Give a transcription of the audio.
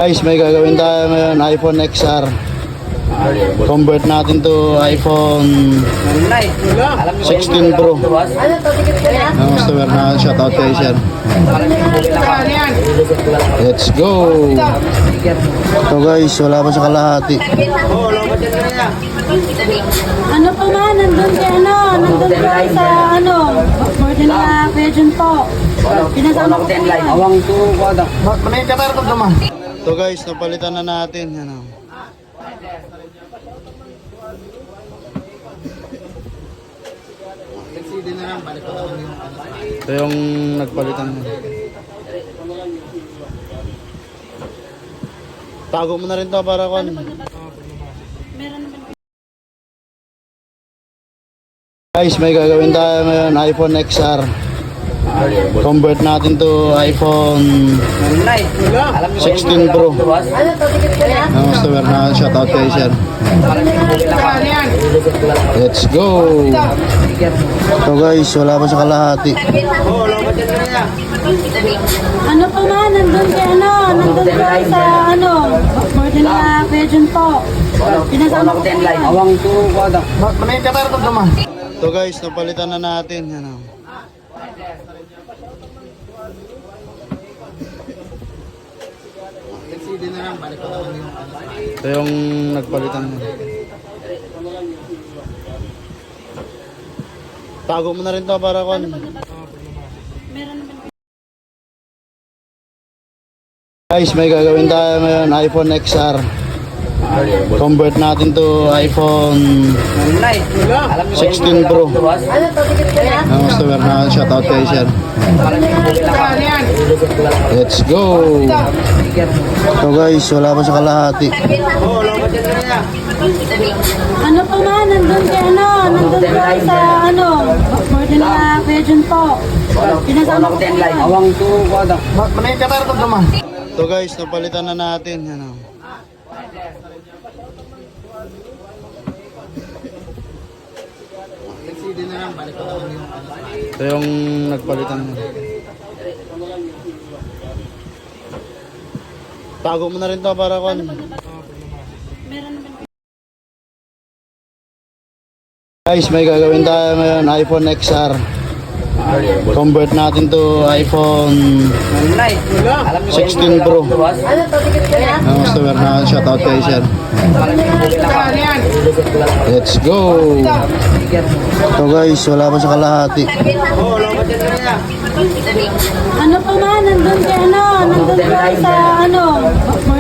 Guys, may gagawin tayo ngayon, iPhone XR. Convert natin to iPhone 16 Pro. Ang customer na shoutout kay sir. Let's go! So guys, wala pa sa kalahati. Ano pa man, nandun po sa order na Pigeon po. Pinasama ko po yan. So guys, napalitan na natin. Ano. Ito yung nagpalitan mo. Tago mo na rin to para kon. Guys, may gagawin tayo ngayon, iPhone XR. Convert natin to iPhone 16 Pro. Ang customer na shoutout kay sir. Let's go! So guys, wala pa sa kalahati. Ano pa man, nandun po sa order na Pigeon po. Pinasama ko po yan. So guys, napalitan na natin. Ano. Ito yung nagpalitan mo. Tago mo na rin to para kon. Guys, may gagawin tayo ngayon, iPhone XR. Convert natin to iPhone 16 Pro. Ang customer na shoutout kay sir. Let's go! So guys, wala pa sa kalahati. Ano pa man, nandun po sa order na Pigeon po. Pinasama ko po yan. So guys, napalitan na natin. Ano. Ito yung nagpalitan mo. Tago mo na rin to para kon. Guys, may gagawin tayo ngayon, iPhone XR. Convert natin to iPhone 16 Pro. Ang customer na shoutout kay sir. Let's go! So guys, wala pa sa kalahati. Ano pa man, nandun po sa